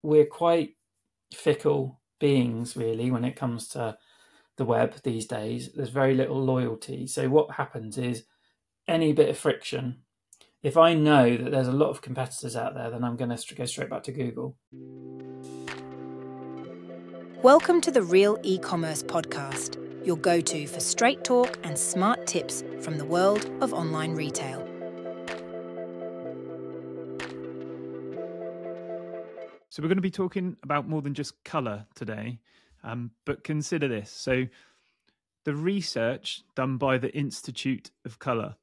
we're quite fickle beings, really, when it comes to the web these days. There's very little loyalty. So what happens is any bit of friction, if I know that there's a lot of competitors out there, then I'm going to go straight back to Google. Welcome to the Real eCommerce podcast, your go-to for straight talk and smart tips from the world of online retail. So we're going to be talking about more than just colour today, but consider this. So the research done by the Institute of Colour,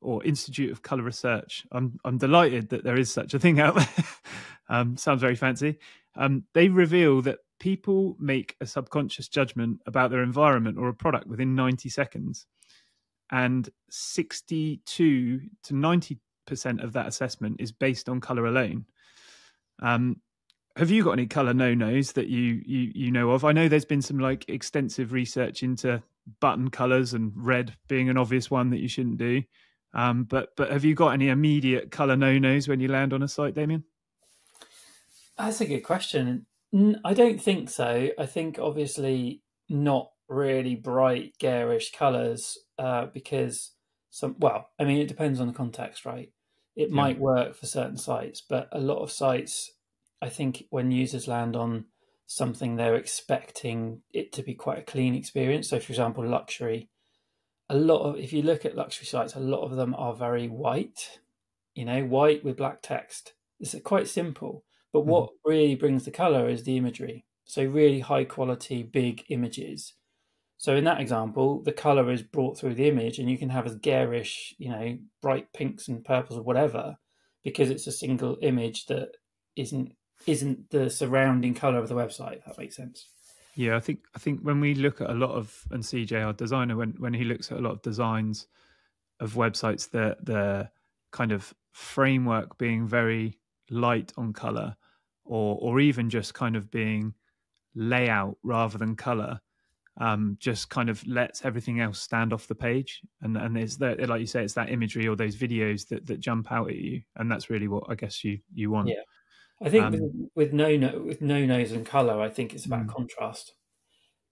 or Institute of Colour Research. I'm delighted that there is such a thing out there. Sounds very fancy. They reveal that people make a subconscious judgment about their environment or a product within 90 seconds, and 62 to 90% of that assessment is based on colour alone. Have you got any colour no-nos that you know of? I know there's been some like extensive research into button colours and red being an obvious one that you shouldn't do. But have you got any immediate colour no-nos when you land on a site, Damian? That's a good question. I don't think so. I think obviously not really bright, garish colours because it depends on the context, right? It might work for certain sites, but a lot of sites, I think when users land on something, they're expecting it to be quite a clean experience. So, for example, luxury. If you look at luxury sites, a lot of them are very white, white with black text. It's quite simple. But what really brings the colour is the imagery. So really high quality, big images. So in that example, the colour is brought through the image, and you can have as garish, bright pinks and purples or whatever, because it's a single image that isn't the surrounding colour of the website, if that makes sense. Yeah, I think when we look at a lot of, and CJ, our designer, when he looks at a lot of designs of websites, the kind of framework being very light on colour, or even just kind of being layout rather than colour, just kind of lets everything else stand off the page, and there's that, like you say, it's that imagery or those videos that jump out at you, and that's really what I guess you want. Yeah, I think with no-nos and colour, I think it's about contrast.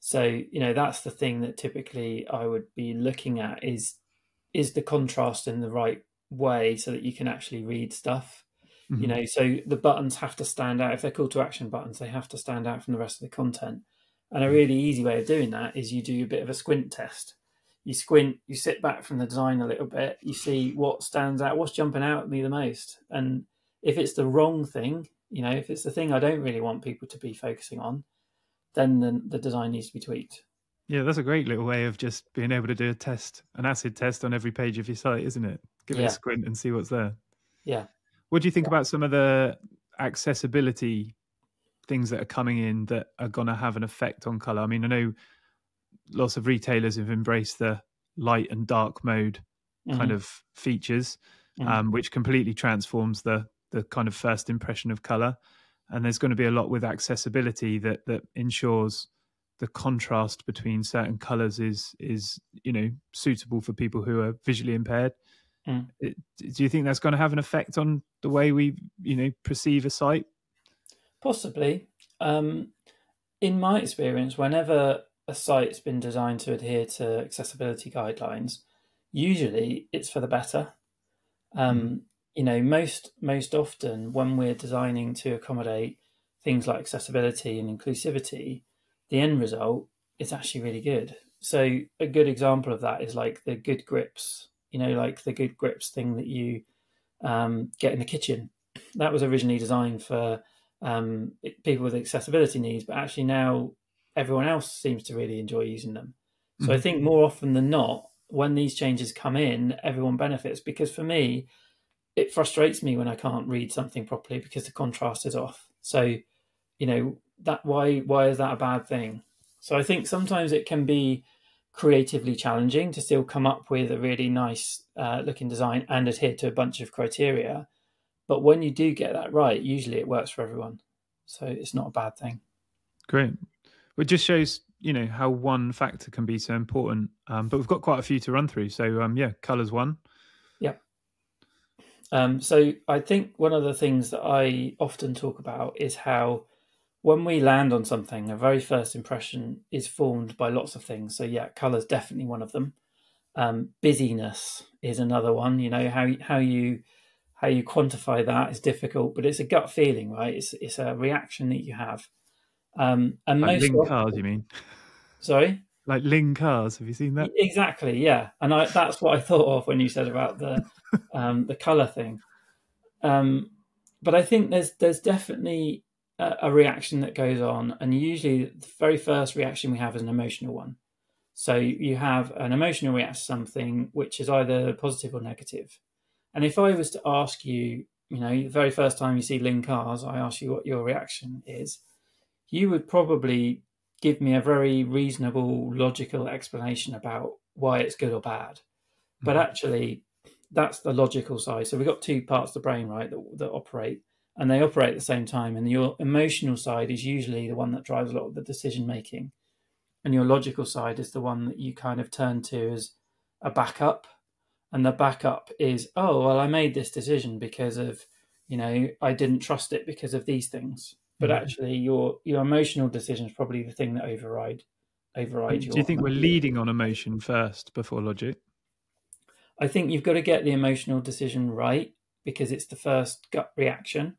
So that's the thing that typically I would be looking at is the contrast in the right way so that you can actually read stuff. So the buttons have to stand out. If they're call to action buttons, they have to stand out from the rest of the content. And a really easy way of doing that is you do a bit of a squint test. You squint, you sit back from the design a little bit, you see what stands out, what's jumping out at me the most. And if it's the wrong thing, if it's the thing I don't really want people to be focusing on, then the design needs to be tweaked. Yeah, that's a great little way of just being able to do an acid test on every page of your site, isn't it? Give it a squint and see what's there. Yeah. What do you think about some of the accessibility things that are coming in that are going to have an effect on colour? I mean, I know lots of retailers have embraced the light and dark mode kind of features, which completely transforms the kind of first impression of colour. And there's going to be a lot with accessibility that ensures the contrast between certain colours is suitable for people who are visually impaired. Do you think that's going to have an effect on the way we perceive a site? Possibly. In my experience, whenever a site's been designed to adhere to accessibility guidelines, usually it's for the better. Most often when we're designing to accommodate things like accessibility and inclusivity, the end result is actually really good. So a good example of that is like the good grips, like the good grips thing that you get in the kitchen. That was originally designed for people with accessibility needs, but actually now everyone else seems to really enjoy using them. So I think more often than not, when these changes come in, everyone benefits, because for me, it frustrates me when I can't read something properly because the contrast is off. So, that why is that a bad thing? So I think sometimes it can be creatively challenging to still come up with a really nice looking design and adhere to a bunch of criteria. But when you do get that right, usually it works for everyone. So it's not a bad thing. Great. It just shows, how one factor can be so important. But we've got quite a few to run through. So, colour's one. Yeah. So I think one of the things that I often talk about is how when we land on something, a very first impression is formed by lots of things. So yeah, colour's definitely one of them. Busyness is another one. You know, how you quantify that is difficult, but it's a gut feeling, right? It's a reaction that you have. And Like most Ling cars, you mean? sorry, Like Ling cars. Have you seen that? exactly, yeah. And that's what I thought of when you said about the color thing. But I think there's definitely a reaction that goes on, and usually the very first reaction we have is an emotional one. So you have an emotional reaction to something which is either positive or negative. And if I was to ask you, you know, the very first time you see Lin cars, I ask you what your reaction is, you would probably give me a very reasonable, logical explanation about why it's good or bad. But actually, that's the logical side. So we've got two parts of the brain, right, that operate, and they operate at the same time. And your emotional side is usually the one that drives a lot of the decision making. And your logical side is the one that you kind of turn to as a backup. And the backup is, oh, well, I made this decision because of, you know, I didn't trust it because of these things. But actually, your emotional decision is probably the thing that overrides Do you your. think we're leading on emotion first before logic? I think you've got to get the emotional decision right because it's the first gut reaction,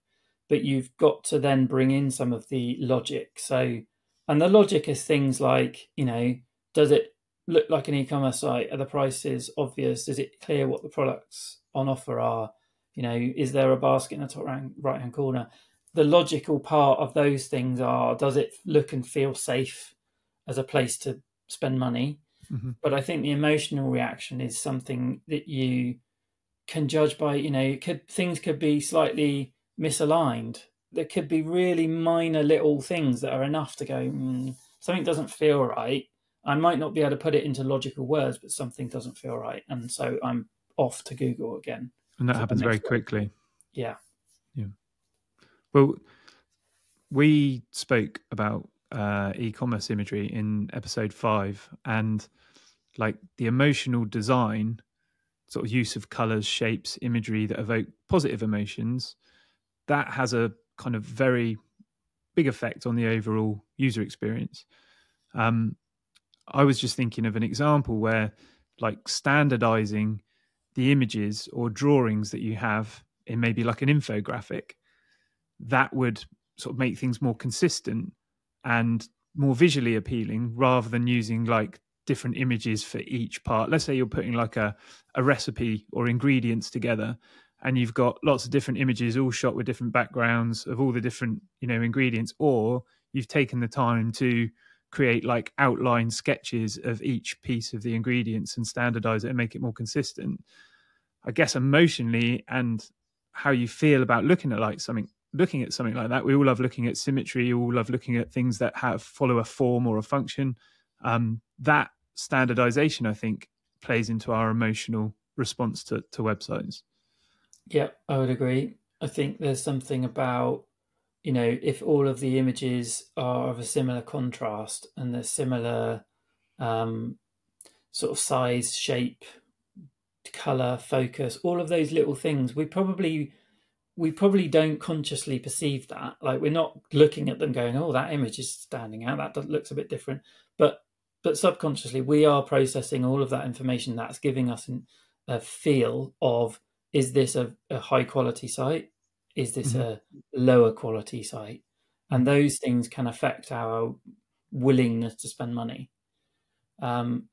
but you've got to then bring in some of the logic. So, and the logic is things like, you know, does it look like an e-commerce site? Are the prices obvious? Is it clear what the products on offer are? You know, is there a basket in the top right-hand corner? The logical part of those things are, does it look and feel safe as a place to spend money? But I think the emotional reaction is something that you can judge by, you know, things could be slightly misaligned. There could be really minor little things that are enough to go, something doesn't feel right. I might not be able to put it into logical words, but something doesn't feel right. And so I'm off to Google again. And that happens very quickly. Yeah. Yeah. Well, we spoke about e-commerce imagery in episode 5, and like the emotional design, sort of use of colors, shapes, imagery that evoke positive emotions, that has a kind of very big effect on the overall user experience. I was just thinking of an example where, like, standardizing the images or drawings that you have in maybe like an infographic, that would sort of make things more consistent and more visually appealing, rather than using like different images for each part. Let's say you're putting like a recipe or ingredients together, and you've got lots of different images all shot with different backgrounds of all the different, you know, ingredients, or you've taken the time to create like outline sketches of each piece of the ingredients and standardize it and make it more consistent. I guess emotionally, and how you feel about looking at something like that, we all love looking at symmetry, we all love looking at things that follow a form or a function. That standardization, I think, plays into our emotional response to websites. Yeah, I would agree. I think there's something about, you know, if all of the images are of a similar contrast and they're similar sort of size, shape, color, focus, all of those little things, we probably don't consciously perceive that. Like, we're not looking at them going, oh, that image is standing out, that looks a bit different. But subconsciously, we are processing all of that information that's giving us a feel of, is this a high quality site? Is this a lower quality site? And those things can affect our willingness to spend money. And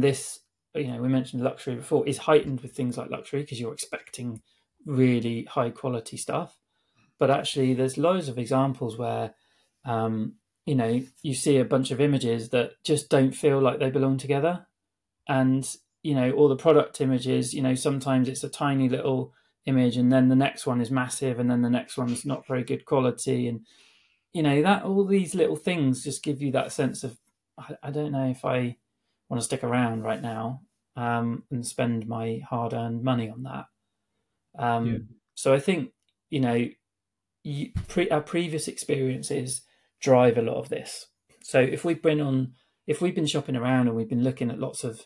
this, you know, we mentioned luxury before, is heightened with things like luxury because you're expecting really high quality stuff. But actually, there's loads of examples where, you know, you see a bunch of images that just don't feel like they belong together. And, you know, all the product images, you know, sometimes it's a tiny little image and then the next one is massive and then the next one's not very good quality. And, you know, that all these little things just give you that sense of, I don't know if I want to stick around right now and spend my hard-earned money on that. So I think, you know, our previous experiences drive a lot of this. So if we've been shopping around and we've been looking at lots of,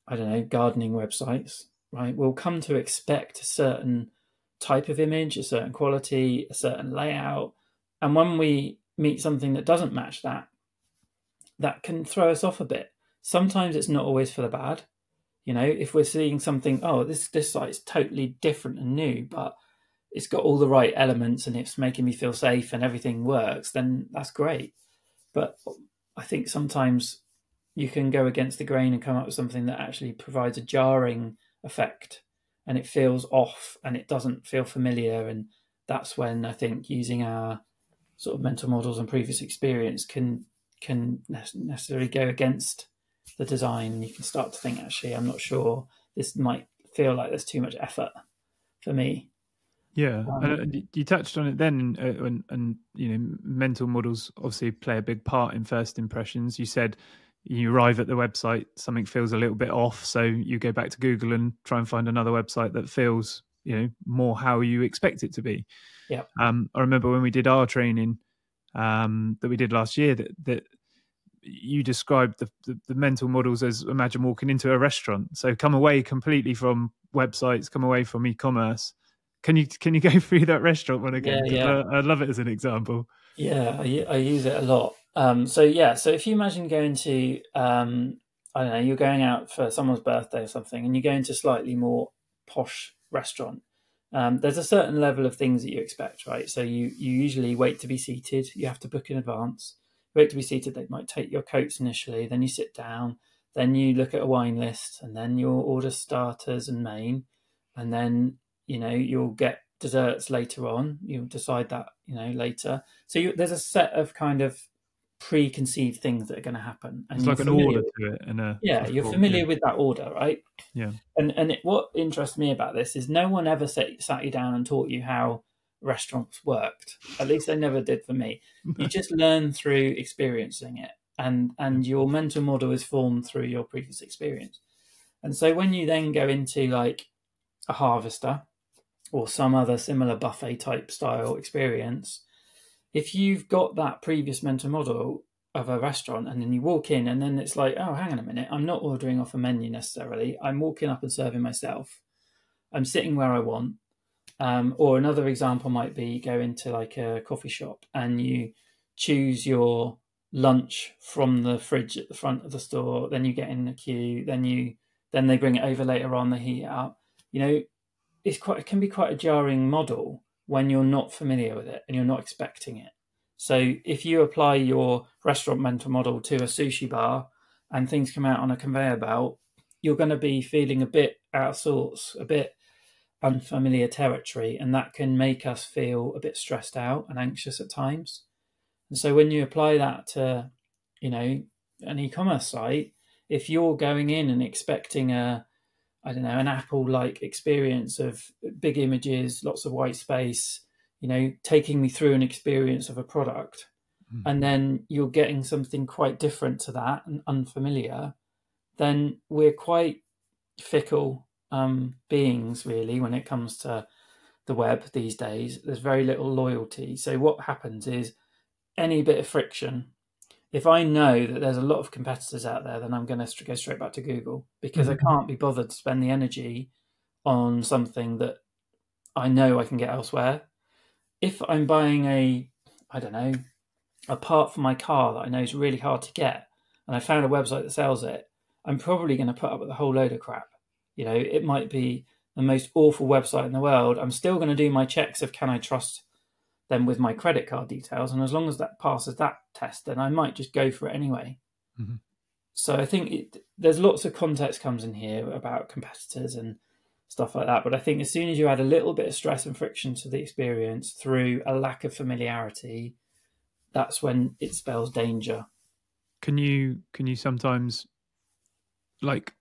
I don't know, gardening websites, right, we'll come to expect a certain type of image, a certain quality, a certain layout. And when we meet something that doesn't match that, that can throw us off a bit. Sometimes it's not always for the bad. You know, if we're seeing something, oh, this site's totally different and new, but it's got all the right elements and it's making me feel safe and everything works, then that's great. But I think sometimes you can go against the grain and come up with something that actually provides a jarring effect and it feels off and it doesn't feel familiar. And that's when I think using our sort of mental models and previous experience can necessarily go against the design. And you can start to think, actually, I'm not sure, this might feel like there's too much effort for me. Yeah, and you touched on it then, and you know, mental models obviously play a big part in first impressions. You said you arrive at the website, something feels a little bit off, so you go back to Google and try and find another website that feels, you know, more how you expect it to be. Yeah. I remember when we did our training that we did last year, that you described the mental models as, imagine walking into a restaurant. So come away completely from websites, come away from e-commerce. Can you go through that restaurant one again? Yeah. I love it as an example. Yeah, I use it a lot. So if you imagine going to, I don't know, you're going out for someone's birthday or something, and you go into a slightly more posh restaurant. There's a certain level of things that you expect, right? So you usually wait to be seated. You have to book in advance. Wait to be seated. They might take your coats initially, then you sit down, then you look at a wine list, and then you'll order starters and main, and then, you know, you'll get desserts later on. You'll decide that, you know, later. So there's a set of kind of preconceived things that are going to happen. And it's like an order to it. You're familiar with that order, right? Yeah. And what interests me about this is no one ever sat you down and taught you how restaurants worked. At least they never did for me. You just learn through experiencing it. And your mental model is formed through your previous experience. And so when you then go into like a Harvester or some other similar buffet type style experience, if you've got that previous mental model of a restaurant and then you walk in and then it's like, oh, hang on a minute, I'm not ordering off a menu necessarily. I'm walking up and serving myself. I'm sitting where I want. Or another example might be you go into like a coffee shop and you choose your lunch from the fridge at the front of the store. Then you get in the queue. Then they bring it over later on. They heat it up. You know, it can be quite a jarring model when you're not familiar with it and you're not expecting it. So if you apply your restaurant mental model to a sushi bar and things come out on a conveyor belt, you're going to be feeling a bit out of sorts, a bit unfamiliar territory, and that can make us feel a bit stressed out and anxious at times. And so when you apply that to, you know, an e-commerce site, if you're going in and expecting an Apple-like experience of big images, lots of white space, you know, taking me through an experience of a product, and then you're getting something quite different to that and unfamiliar, then we're quite fickle beings, really, when it comes to the web these days. There's very little loyalty. So what happens is any bit of friction, if I know that there's a lot of competitors out there, then I'm going to go straight back to Google, because I can't be bothered to spend the energy on something that I know I can get elsewhere. If I'm buying a part for my car that I know is really hard to get, and I found a website that sells it, I'm probably going to put up with a whole load of crap. You know, it might be the most awful website in the world. I'm still going to do my checks of, can I trust them with my credit card details? And as long as that passes that test, then I might just go for it anyway. Mm-hmm. So I think there's lots of context comes in here about competitors and stuff like that. But I think as soon as you add a little bit of stress and friction to the experience through a lack of familiarity, that's when it spells danger. Can you sometimes like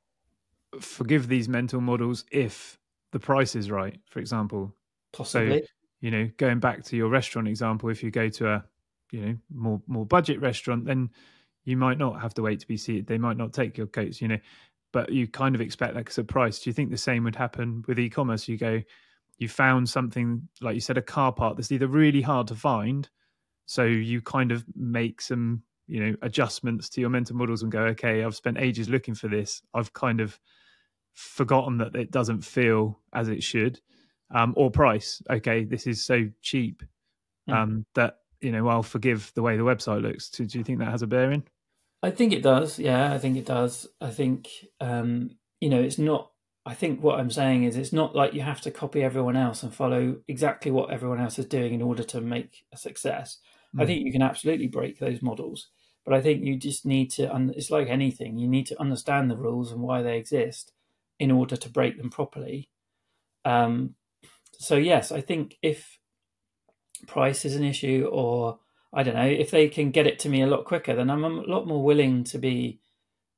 forgive these mental models if the price is right, for example? Possibly. So, you know, going back to your restaurant example, if you go to a, you know, more budget restaurant, then you might not have to wait to be seated. They might not take your coats, you know, but you kind of expect that because of price. Do you think the same would happen with e-commerce? You found something, like you said, a car part that's either really hard to find, so you kind of make some, you know, adjustments to your mental models and go, okay, I've spent ages looking for this. I've kind of forgotten that it doesn't feel as it should. or price. Okay, this is so cheap that, I'll forgive the way the website looks. Do you think that has a bearing? I think it does. Yeah, I think it does. I think, it's not, I think what I'm saying is it's not like you have to copy everyone else and follow exactly what everyone else is doing in order to make a success. I think you can absolutely break those models, but I think you just need to, it's like anything, you need to understand the rules and why they exist in order to break them properly. So yes, I think if price is an issue, or I don't know, if they can get it to me a lot quicker, then I'm a lot more willing to be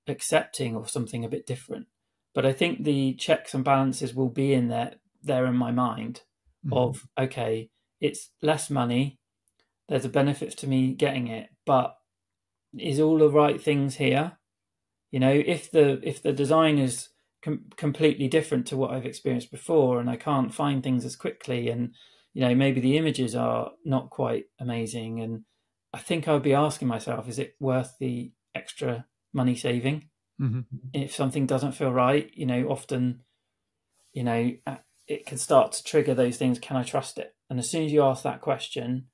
accepting of something a bit different. But I think the checks and balances will be in there in my mind of, okay, it's less money, there's a benefit to me getting it, but is all the right things here? If the design is completely different to what I've experienced before, and I can't find things as quickly, and maybe the images are not quite amazing, and I think I would be asking myself, is it worth the extra money saving? If something doesn't feel right, often, it can start to trigger those things. Can I trust it? And as soon as you ask that question,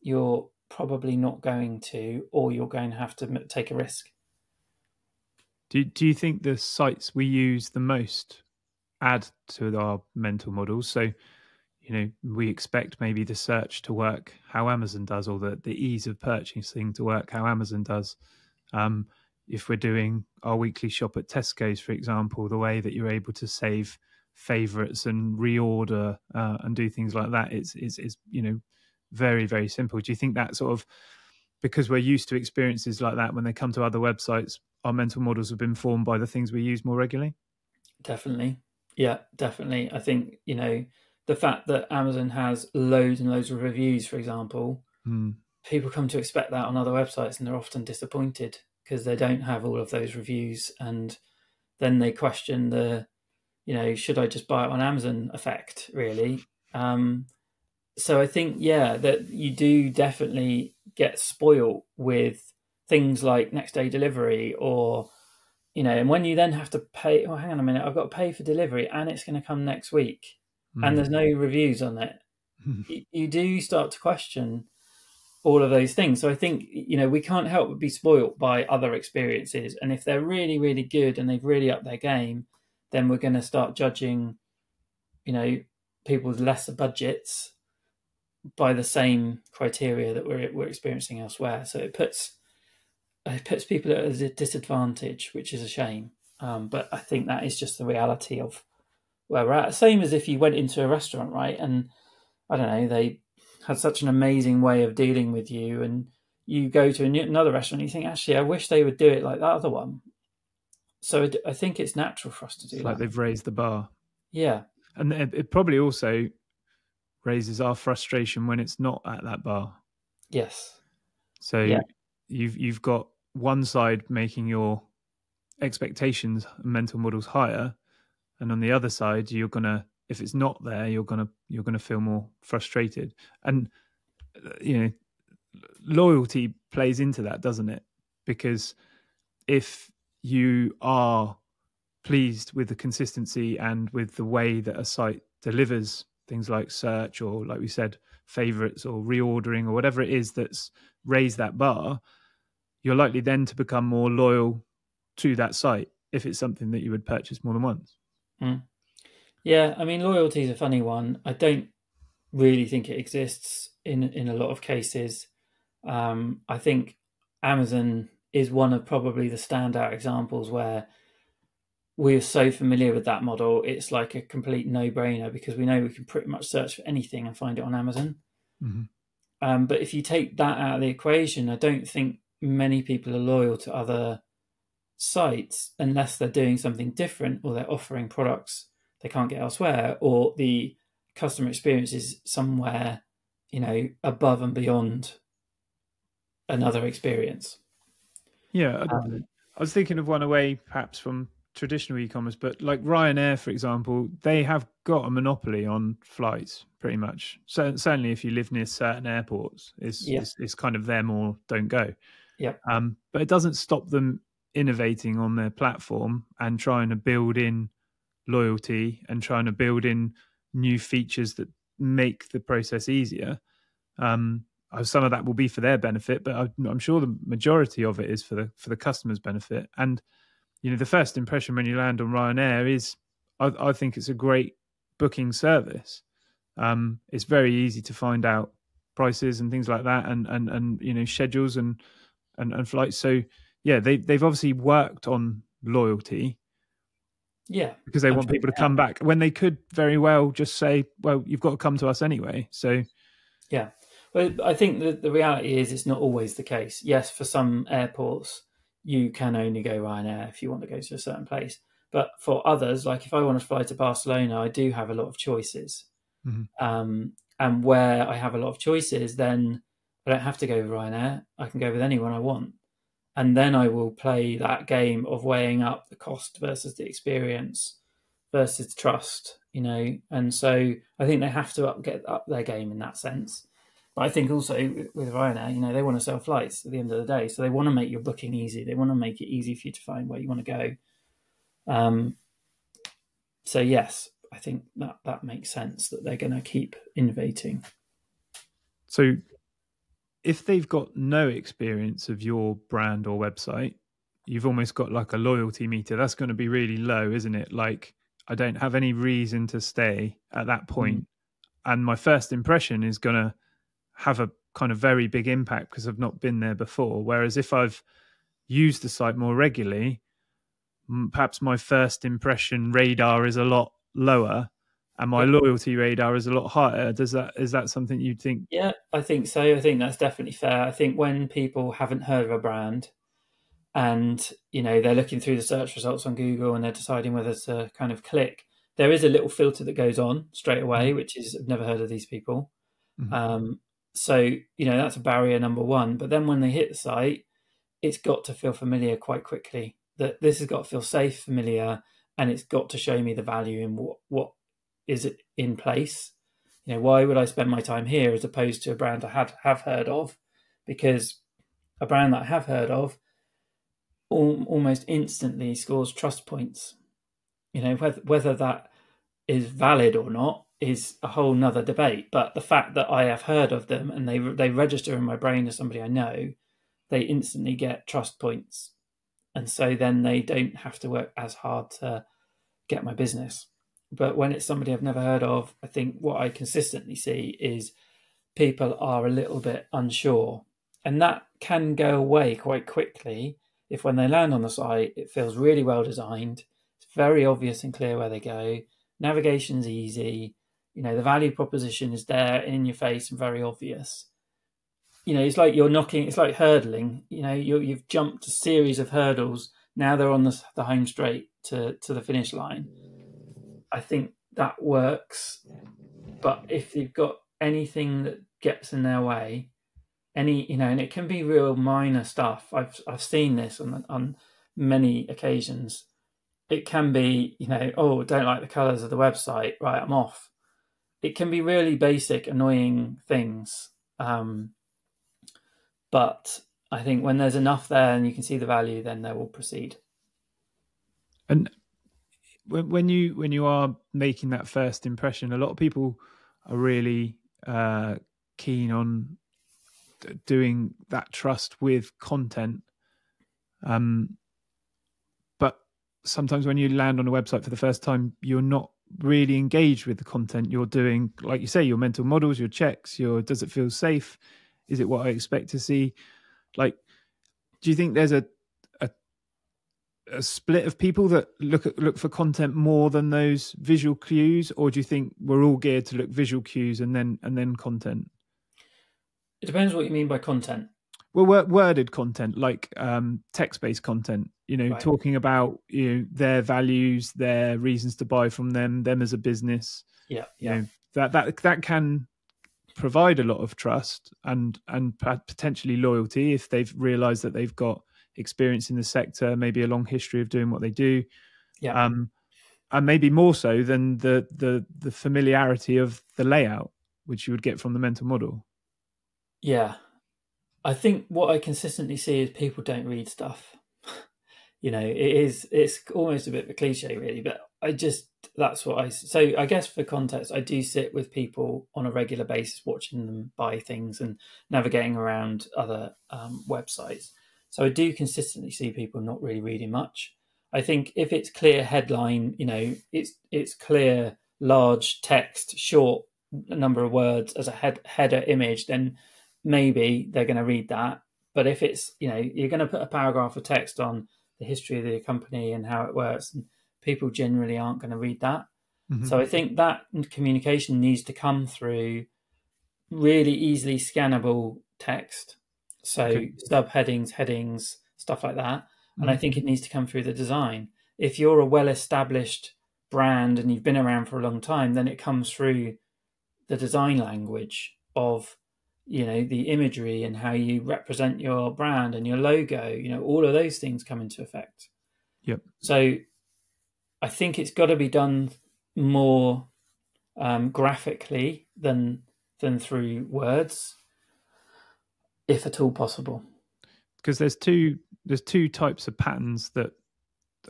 you're probably not going to, or you're going to have to take a risk. Do you think the sites we use the most add to our mental models? So, we expect maybe the search to work how Amazon does, or the ease of purchasing to work how Amazon does. If we're doing our weekly shop at Tesco's, for example, the way that you're able to save favorites and reorder and do things like that, is very, very simple. Do you think that sort of, because we're used to experiences like that, when they come to other websites, our mental models have been formed by the things we use more regularly? Definitely. Yeah, definitely. I think, the fact that Amazon has loads and loads of reviews, for example, people come to expect that on other websites, and they're often disappointed because they don't have all of those reviews. And then they question the, should I just buy it on Amazon effect, really? So I think, that you do definitely get spoiled with things like next day delivery, or, and when you then have to pay, hang on a minute, I've got to pay for delivery and it's going to come next week and there's no reviews on it. You do start to question all of those things. So I think, we can't help but be spoiled by other experiences. And if they're really, really good and they've really upped their game, then we're going to start judging, people with lesser budgets by the same criteria that we're experiencing elsewhere. So it puts people at a disadvantage, which is a shame. But I think that is just the reality of where we're at. Same as if you went into a restaurant, right? And I don't know, they had such an amazing way of dealing with you, and you go to another restaurant and you think, actually, I wish they would do it like that other one. So I think it's natural for us to do that. Like they've raised the bar. Yeah. And it probably also raises our frustration when it's not at that bar. Yes. So you've got one side making your expectations and mental models higher, and on the other side, you're gonna, if it's not there, you're gonna feel more frustrated. And loyalty plays into that, doesn't it? Because if you are pleased with the consistency and with the way that a site delivers things like search, or like we said, favorites or reordering or whatever it is that's raised that bar, you're likely then to become more loyal to that site if it's something that you would purchase more than once. Yeah, I mean, loyalty is a funny one. I don't really think it exists in a lot of cases. I think Amazon is one of probably the standout examples where we're so familiar with that model. It's like a complete no-brainer because we know we can pretty much search for anything and find it on Amazon. But if you take that out of the equation, I don't think many people are loyal to other sites unless they're doing something different, or they're offering products they can't get elsewhere, or the customer experience is somewhere, above and beyond another experience. Yeah, I was thinking of one away perhaps from traditional e-commerce, but like Ryanair, for example, they have got a monopoly on flights pretty much. So certainly if you live near certain airports, it's kind of them or don't go. Yeah. But it doesn't stop them innovating on their platform and trying to build in loyalty and trying to build in new features that make the process easier. Some of that will be for their benefit, but I'm sure the majority of it is for the customer's benefit. And the first impression when you land on Ryanair is, I think it's a great booking service. It's very easy to find out prices and things like that, and schedules and flights. So yeah, they've obviously worked on loyalty. Yeah, because they want people to come back when they could very well just say, well, you've got to come to us anyway. So yeah, well, I think that the reality is it's not always the case. Yes, for some airports you can only go Ryanair if you want to go to a certain place, but for others, like if I want to fly to Barcelona, I do have a lot of choices. And where I have a lot of choices, then I don't have to go with Ryanair. I can go with anyone I want. And then I will play that game of weighing up the cost versus the experience versus trust, And so I think they have to get up their game in that sense. But I think also with Ryanair, they want to sell flights at the end of the day. So they want to make your booking easy. They want to make it easy for you to find where you want to go. So yes, I think that makes sense that they're going to keep innovating. So if they've got no experience of your brand or website, you've almost got like a loyalty meter. That's going to be really low, isn't it? Like, I don't have any reason to stay at that point. And my first impression is going to have a kind of very big impact because I've not been there before. Whereas if I've used the site more regularly, perhaps my first impression radar is a lot lower and my loyalty radar is a lot higher. Is that something you'd think? Yeah, I think so. I think that's definitely fair. I think when people haven't heard of a brand and, they're looking through the search results on Google and they're deciding whether to kind of click, there is a little filter that goes on straight away, which is, I've never heard of these people. So, that's a barrier number one. But then when they hit the site, it's got to feel familiar quite quickly. That this has got to feel safe, familiar, and it's got to show me the value in what is it in place. Why would I spend my time here as opposed to a brand I have heard of? Because a brand that I have heard of almost instantly scores trust points. Whether that is valid or not is a whole nother debate. But the fact that I have heard of them and they register in my brain as somebody I know, they instantly get trust points. And so then they don't have to work as hard to get my business. But when it's somebody I've never heard of, I think what I consistently see is people are a little bit unsure. And that can go away quite quickly if when they land on the site, it feels really well designed. It's very obvious and clear where they go. Navigation's easy. The value proposition is there in your face and very obvious. It's like it's like hurdling. You've jumped a series of hurdles. Now they're on the home straight to the finish line. I think that works. But if you've got anything that gets in their way, and it can be real minor stuff. I've seen this on many occasions. It can be, don't like the colours of the website, right, I'm off. It can be really basic, annoying things. But I think when there's enough there and you can see the value, then they will proceed. And when you are making that first impression, a lot of people are really keen on doing that trust with content. But sometimes when you land on a website for the first time, you're not really engaged with the content. You're doing, like you say, your mental models, your checks, does it feel safe? Is it what I expect to see? Like, do you think there's a split of people that look for content more than those visual cues, or do you think we're all geared to look visual cues and then content? It depends what you mean by content. Well, worded content, like text-based content. Right. Talking about their values, their reasons to buy from them as a business. Yeah. That can provide a lot of trust and potentially loyalty if they've realized that they've got experience in the sector, maybe a long history of doing what they do. Yeah. And maybe more so than the familiarity of the layout, which you would get from the mental model. Yeah. I think what I consistently see is people don't read stuff. It's almost a bit of a cliche really, but I just that's what so I guess for context, I do sit with people on a regular basis, watching them buy things and navigating around other websites. So I do consistently see people not really reading much. I think if it's clear headline, it's clear, large text, short number of words as a header image, then maybe they're going to read that. But if it's, you're going to put a paragraph of text on the history of the company and how it works, and people generally aren't going to read that. Mm-hmm. So I think that communication needs to come through really easily scannable text. So subheadings, headings, stuff like that. And I think it needs to come through the design. If you're a well-established brand and you've been around for a long time, then it comes through the design language of, the imagery and how you represent your brand and your logo. All of those things come into effect. Yep. So I think it's got to be done more graphically than through words, if at all possible. Because there's two types of patterns that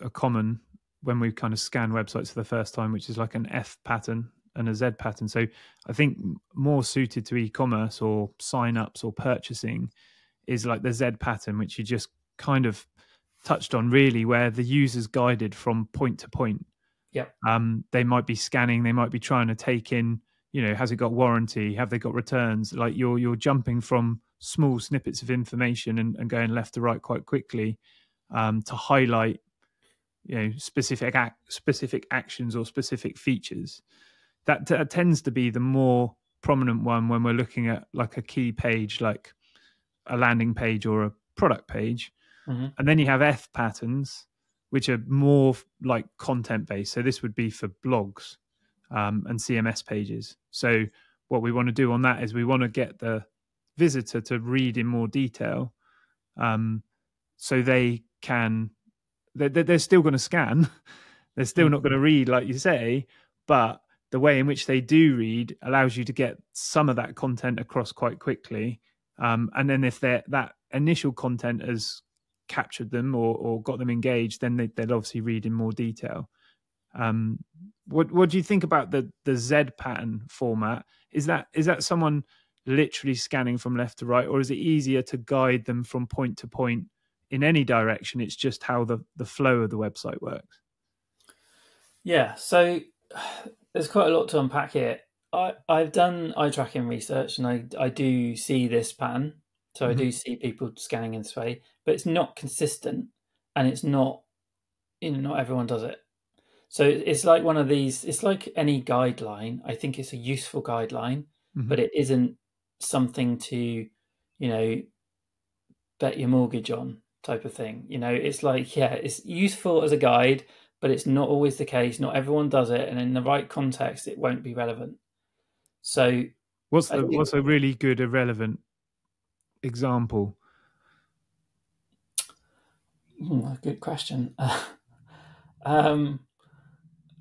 are common when we kind of scan websites for the first time, which is like an F pattern and a Z pattern. So I think more suited to e-commerce or sign-ups or purchasing is like the Z pattern, which you just kind of touched on, really, where the user's guided from point to point. Yep. They might be scanning, they might be trying to take in, has it got warranty? Have they got returns? Like you're jumping from small snippets of information and going left to right quite quickly to highlight, specific actions or specific features. That tends to be the more prominent one when we're looking at like a key page, like a landing page or a product page. Mm-hmm. And then you have F patterns, which are more like content based. So this would be for blogs and CMS pages. So what we want to do on that is we want to get the visitor to read in more detail, so they can. They're still going to scan. They're still not going to read, like you say, but the way in which they do read allows you to get some of that content across quite quickly. And then if that initial content has captured them or got them engaged, then they'll obviously read in more detail. What do you think about the Z pattern format? Is that someone literally scanning from left to right, or is it easier to guide them from point to point in any direction? It's just how the flow of the website works. Yeah, so there's quite a lot to unpack here. I've done eye tracking research, and I do see this pattern. So I do see people scanning in this way, but it's not consistent, and it's not, not everyone does it. So it's like one of these, it's like any guideline. I think it's a useful guideline, but it isn't something to, bet your mortgage on type of thing. It's like, it's useful as a guide, but it's not always the case. Not everyone does it. And in the right context, it won't be relevant. So what's a really good irrelevant example? Good question.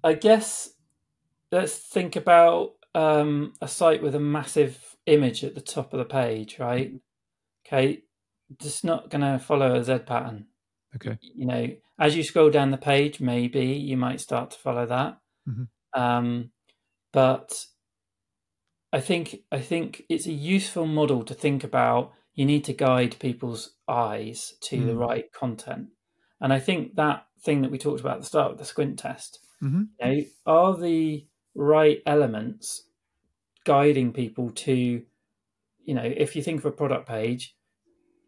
I guess let's think about a site with a massive image at the top of the page, right? Okay, just not going to follow a Z pattern. Okay. As you scroll down the page, maybe you might start to follow that. But I think it's a useful model to think about. You need to guide people's eyes to the right content. And I think that thing that we talked about at the start with the squint test, are the right elements guiding people to, if you think of a product page,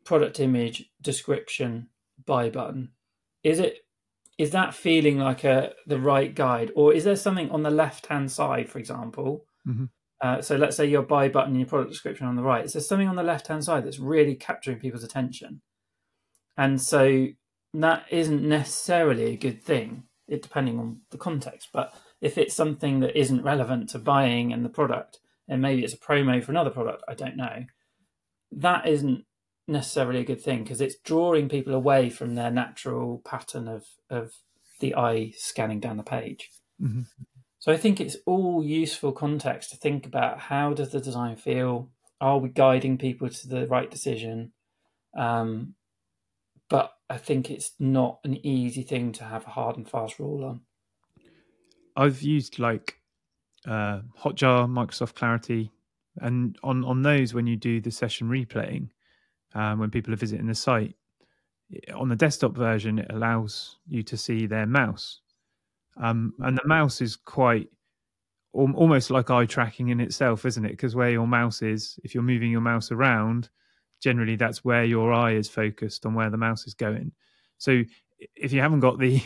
product image, description, buy button, is that feeling like the right guide, or is there something on the left-hand side, for example? So let's say your buy button and your product description on the right. Is there something on the left-hand side that's really capturing people's attention? And so that isn't necessarily a good thing, depending on the context. But if it's something that isn't relevant to buying and the product, and maybe it's a promo for another product, I don't know, that isn't necessarily a good thing, because it's drawing people away from their natural pattern of the eye scanning down the page. So I think it's all useful context to think about, how does the design feel? Are we guiding people to the right decision? But I think it's not an easy thing to have a hard and fast rule on. I've used like Hotjar, Microsoft Clarity, and on those, when you do the session replaying, when people are visiting the site, on the desktop version, it allows you to see their mouse. And the mouse is quite almost like eye tracking in itself, isn't it? Because where your mouse is, if you're moving your mouse around, generally that's where your eye is focused on where the mouse is going. So if you haven't got the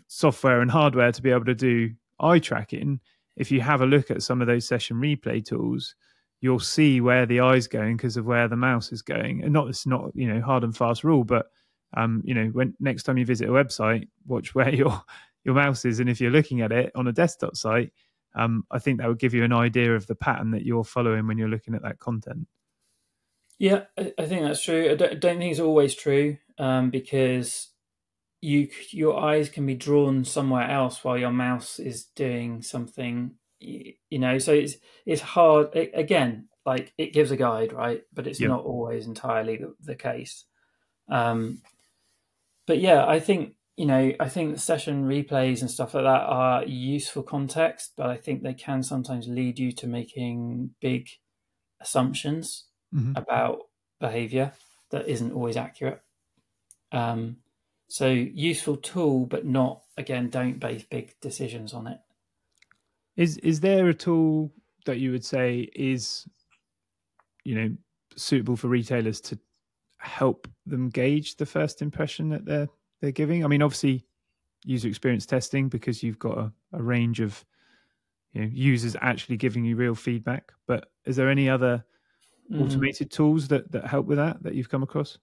software and hardware to be able to do eye tracking, if you have a look at some of those session replay tools, you'll see where the eye's going because of where the mouse is going. And it's not hard and fast rule, but when next time you visit a website, watch where your mouse is, and if you're looking at it on a desktop site, I think that would give you an idea of the pattern that you're following when you're looking at that content. Yeah, I think that's true. I don't think it's always true, because your eyes can be drawn somewhere else while your mouse is doing something. So it's hard. Again, like, it gives a guide, right? But it's not always entirely the case. But yeah, I think the session replays and stuff like that are useful context, but I think they can sometimes lead you to making big assumptions about behavior that isn't always accurate. So useful tool, but not, again, don't base big decisions on it. Is there a tool that you would say is, suitable for retailers to help them gauge the first impression that they're giving? I mean, obviously, user experience testing, because you've got a range of users actually giving you real feedback. But is there any other automated tools that help with that you've come across?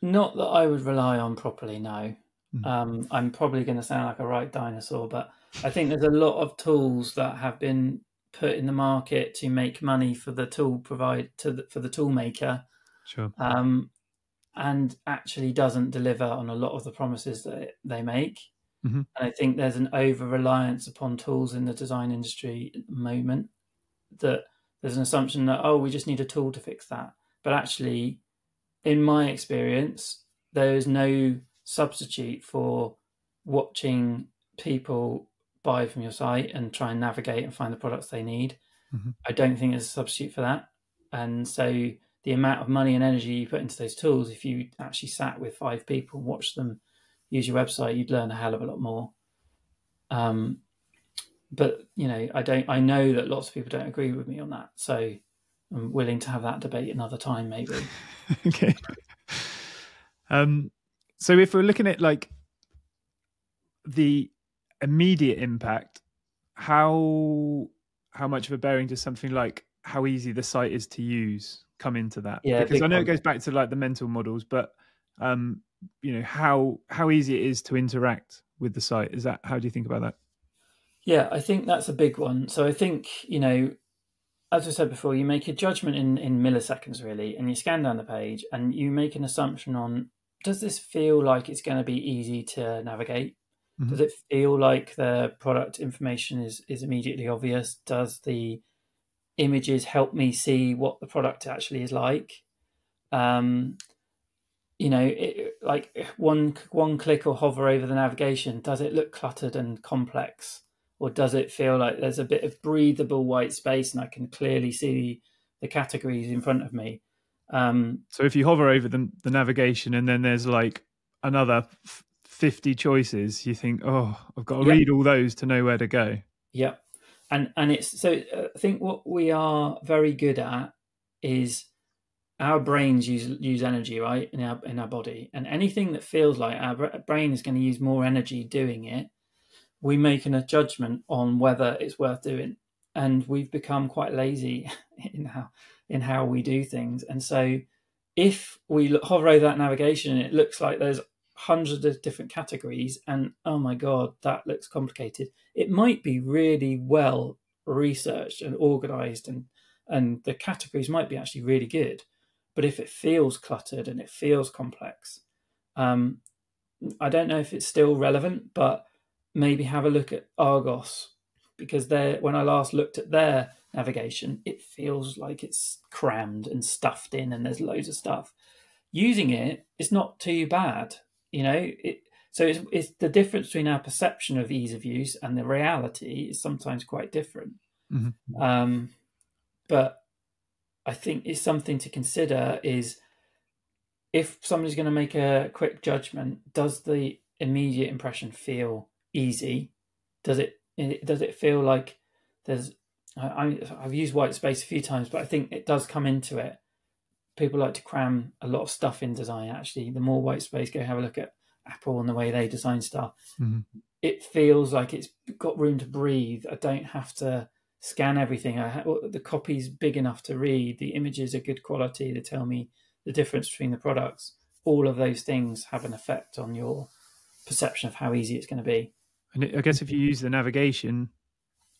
Not that I would rely on properly, no. I'm probably going to sound like a right dinosaur, but I think there's a lot of tools that have been put in the market to make money for the tool for the tool maker. Sure. And actually doesn't deliver on a lot of the promises that they make. And I think there's an over-reliance upon tools in the design industry at the moment, that there's an assumption that, we just need a tool to fix that. But actually, in my experience, there is no substitute for watching people buy from your site and try and navigate and find the products they need. I don't think there's a substitute for that. And so the amount of money and energy you put into those tools, if you actually sat with 5 people and watched them use your website, you'd learn a hell of a lot more. But I know that lots of people don't agree with me on that, so I'm willing to have that debate another time, maybe. Okay. So if we're looking at like the immediate impact, how much of a bearing does something like how easy the site is to use come into that? Yeah, because I know it goes back to like the mental models, but how easy it is to interact with the site. How do you think about that? Yeah, I think that's a big one. So I think, as I said before, you make a judgment in milliseconds, really, and you scan down the page and you make an assumption on, does this feel like it's going to be easy to navigate? Does it feel like the product information is immediately obvious? Does the images help me see what the product actually is like? Like one click or hover over the navigation, does it look cluttered and complex? Or does it feel like there's a bit of breathable white space and I can clearly see the categories in front of me? So if you hover over the navigation and then there's like another 50 choices, you think, I've got to read all those to know where to go. Yeah. And it's so I think what we are very good at is our brains use energy, right, in our body, and anything that feels like our brain is going to use more energy doing it, we make a judgment on whether it's worth doing. And we've become quite lazy in how we do things. And so if we hover over that navigation and it looks like there's hundreds of different categories and, oh my God, that looks complicated, it might be really well researched and organized and the categories might be actually really good. But if it feels cluttered and it feels complex, I don't know if it's still relevant, but maybe have a look at Argos, because when I last looked at their navigation, it feels like it's crammed and stuffed in and there's loads of stuff. Using it's not too bad, So it's the difference between our perception of ease of use and the reality is sometimes quite different. Mm-hmm. But I think it's something to consider is if somebody's going to make a quick judgment, does the immediate impression feel easy? Does it feel like there's I've used white space a few times, but I think it does come into it. People like to cram a lot of stuff in design. Actually, the more white space, go have a look at Apple and the way they design stuff. Mm-hmm. It feels like it's got room to breathe. I don't have to scan everything. The copy's big enough to read. The images are good quality. They tell me the difference between the products. All of those things have an effect on your perception of how easy it's going to be. And I guess if you use the navigation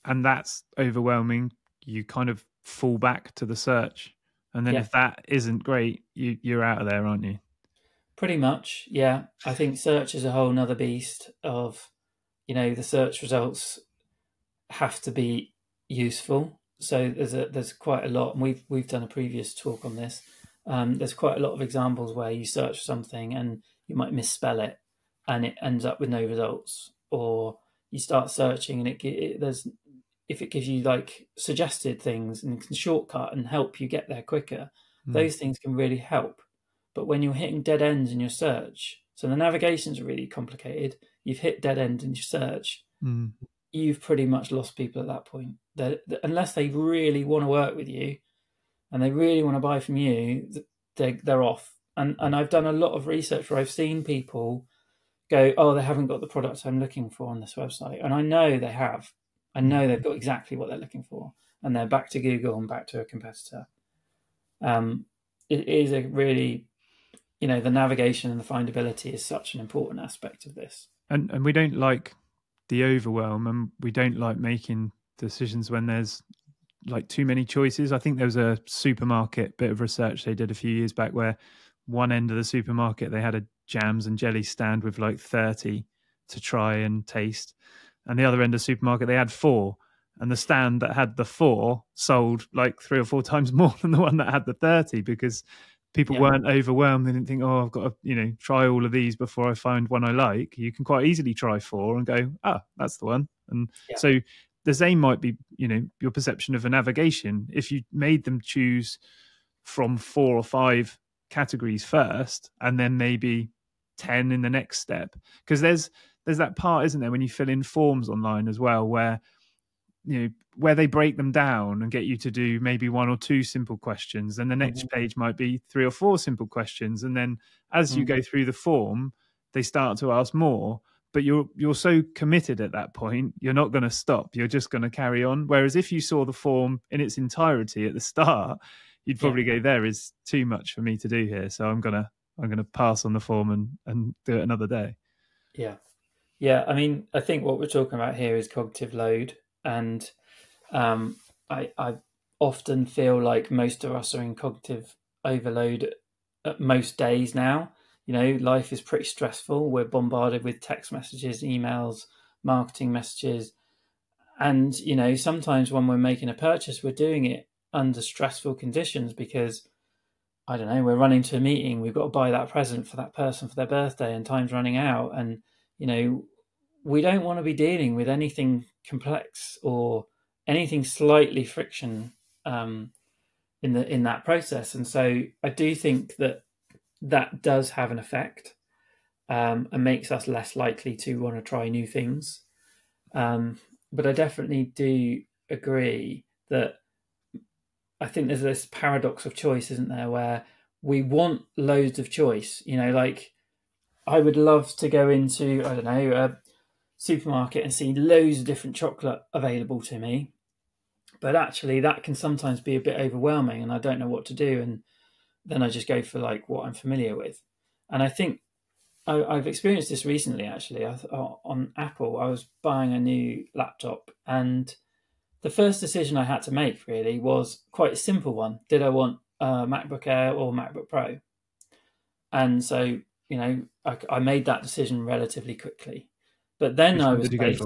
and that's overwhelming, you kind of fall back to the search. And then if that isn't great, you're out of there, aren't you? Pretty much, yeah. I think search is a whole nother beast of, the search results have to be useful. So there's quite a lot, and we've done a previous talk on this. There's quite a lot of examples where you search something and you might misspell it, and it ends up with no results. Or you start searching and if it gives you like suggested things and can shortcut and help you get there quicker, those things can really help. But when you're hitting dead ends in your search, so the navigation's really complicated, you've hit dead end in your search, you've pretty much lost people at that point. Unless they really want to work with you and they really want to buy from you, they're off. And I've done a lot of research where I've seen people go, oh, they haven't got the product I'm looking for on this website. And I know they have. I know they've got exactly what they're looking for. And they're back to Google and back to a competitor. It is a really, the navigation and the findability is such an important aspect of this. And we don't like the overwhelm, and we don't like making decisions when there's like too many choices. I think there was a supermarket bit of research they did a few years back where one end of the supermarket, they had a jams and jelly stand with like 30 to try and taste. And the other end of the supermarket, they had 4. And the stand that had the 4 sold like 3 or 4 times more than the one that had the 30 because people weren't overwhelmed. They didn't think, oh, I've got to, try all of these before I find one I like. You can quite easily try 4 and go, that's the one. And so the same might be, your perception of a navigation. If you made them choose from 4 or 5 categories first and then maybe 10 in the next step, because there's that part, isn't there, when you fill in forms online as well, where where they break them down and get you to do maybe 1 or 2 simple questions, and the next page might be 3 or 4 simple questions, and then as you go through the form they start to ask more, but you're so committed at that point you're not going to stop, you're just going to carry on. Whereas if you saw the form in its entirety at the start, you'd probably go, there is too much for me to do here, so I'm gonna pass on the form and do it another day. I mean, I think what we're talking about here is cognitive load. And I often feel like most of us are in cognitive overload at most days now. Life is pretty stressful. We're bombarded with text messages, emails, marketing messages. And, sometimes when we're making a purchase, we're doing it under stressful conditions because, I don't know, we're running to a meeting. We've got to buy that present for that person for their birthday and time's running out. And, we don't want to be dealing with anything complex or anything slightly friction in that process. And so I do think that does have an effect and makes us less likely to want to try new things. But I definitely do agree that I think there's this paradox of choice, isn't there, where we want loads of choice. Like I would love to go into, I don't know, a supermarket and see loads of different chocolate available to me, but actually that can sometimes be a bit overwhelming and I don't know what to do, and then I just go for like what I'm familiar with. And I think I've experienced this recently actually. On Apple, I was buying a new laptop and the first decision I had to make really was quite a simple one. Did I want a MacBook Air or MacBook Pro? And so I made that decision relatively quickly. But then I was faced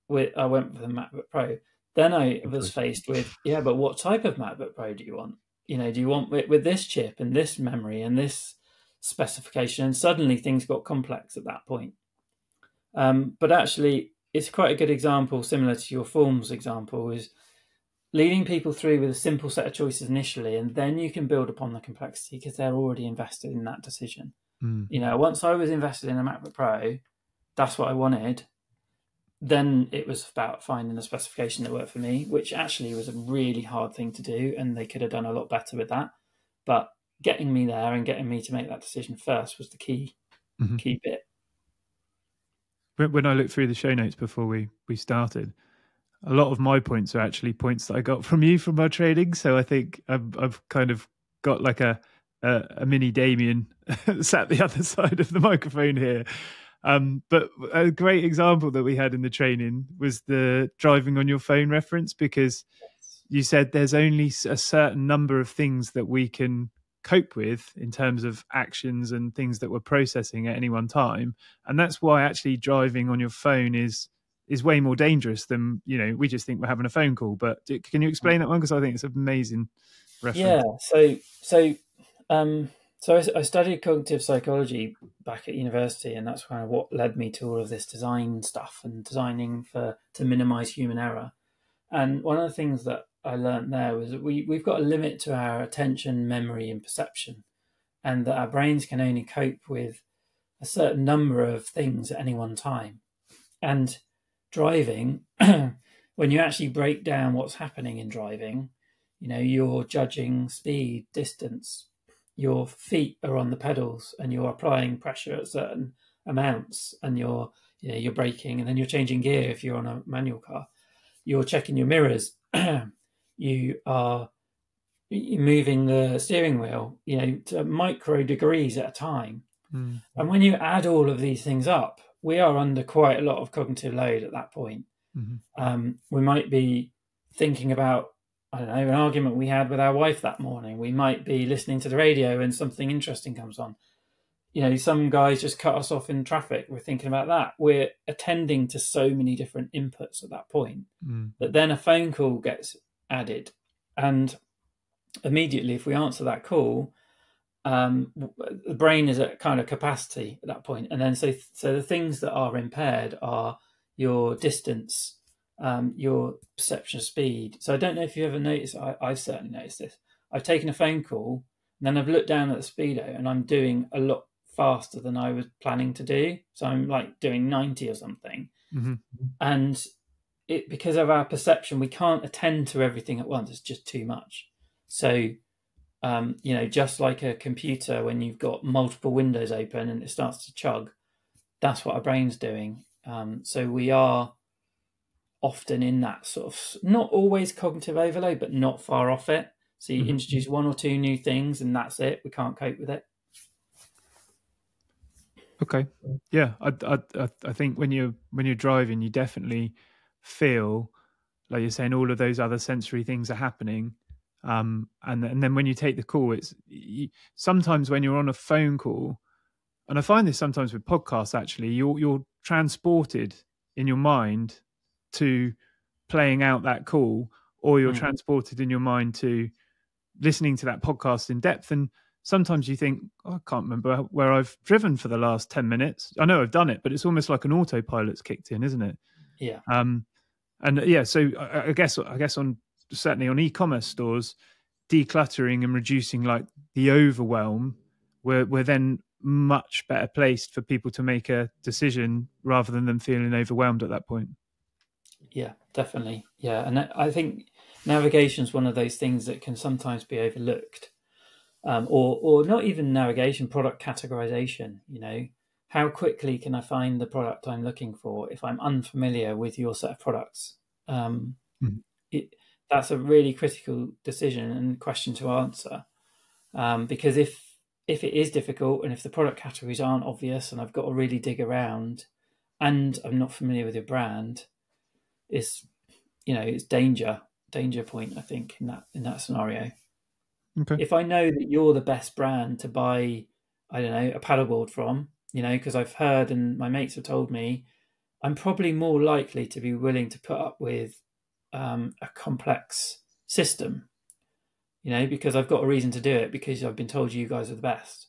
with, I went for the MacBook Pro. Then I was faced with, but what type of MacBook Pro do you want? Do you want with this chip and this memory and this specification? And suddenly things got complex at that point. But actually, it's quite a good example, similar to your forms example, is leading people through with a simple set of choices initially, and then you can build upon the complexity because they're already invested in that decision. Once I was invested in a MacBook Pro, that's what I wanted. Then it was about finding a specification that worked for me, which actually was a really hard thing to do, and they could have done a lot better with that. But getting me there and getting me to make that decision first was the key bit. When I looked through the show notes before we started, a lot of my points are actually points that I got from you from our training. So I think I've kind of got like a mini Damian sat the other side of the microphone here. But a great example that we had in the training was the driving on your phone reference, because you said there's only a certain number of things that we can cope with in terms of actions and things that we're processing at any one time. And that's why actually driving on your phone is way more dangerous than, we just think we're having a phone call. But can you explain that one? Because I think it's an amazing reference. Yeah. So I studied cognitive psychology back at university, and that's kind of what led me to all of this design stuff and designing to minimize human error. And one of the things that I learned there was that we've got a limit to our attention, memory, and perception, and that our brains can only cope with a certain number of things at any one time. And driving, when you actually break down what's happening in driving, you're judging speed, distance, your feet are on the pedals and you're applying pressure at certain amounts, and you're braking, and then you're changing gear if you're on a manual car. You're checking your mirrors. You're moving the steering wheel, to micro degrees at a time. And when you add all of these things up, we are under quite a lot of cognitive load at that point. We might be thinking about, I don't know, an argument we had with our wife that morning. We might be listening to the radio and something interesting comes on. Some guys just cut us off in traffic. We're thinking about that. We're attending to so many different inputs at that point that then a phone call gets added. And immediately, if we answer that call, the brain is at kind of capacity at that point. And then so the things that are impaired are your distance, your perception of speed. So I don't know if you ever noticed, I've certainly noticed this. I've taken a phone call and then I've looked down at the speedo and I'm doing a lot faster than I was planning to do. So I'm like doing 90 or something. And because of our perception, we can't attend to everything at once. It's just too much. So, just like a computer, when you've got multiple windows open and it starts to chug, that's what our brain's doing. So we are often in that sort of, not always cognitive overload, but not far off it. So you introduce one or two new things and that's it. We can't cope with it. Okay. Yeah. I think when you're driving, you definitely feel like you're saying all of those other sensory things are happening. And then when you take the call, sometimes when you're on a phone call, and I find this sometimes with podcasts, actually, you're transported in your mind to playing out that call, or you're transported in your mind to listening to that podcast in depth. And sometimes you think, I can't remember where I've driven for the last 10 minutes. I know I've done it, but it's almost like an autopilot's kicked in, isn't it? Yeah. So I guess certainly on e-commerce stores, decluttering and reducing like the overwhelm, we're then much better placed for people to make a decision rather than them feeling overwhelmed at that point. Yeah, definitely. Yeah. And I think navigation is one of those things that can sometimes be overlooked, or not even navigation, product categorization. How quickly can I find the product I'm looking for if I'm unfamiliar with your set of products? That's a really critical decision and question to answer, because if it is difficult and if the product categories aren't obvious and I've got to really dig around and I'm not familiar with your brand, it's danger point, I think, in that scenario. Okay. If I know that you're the best brand to buy, I don't know, a paddleboard from, because I've heard and my mates have told me, I'm probably more likely to be willing to put up with a complex system, because I've got a reason to do it, because I've been told you guys are the best.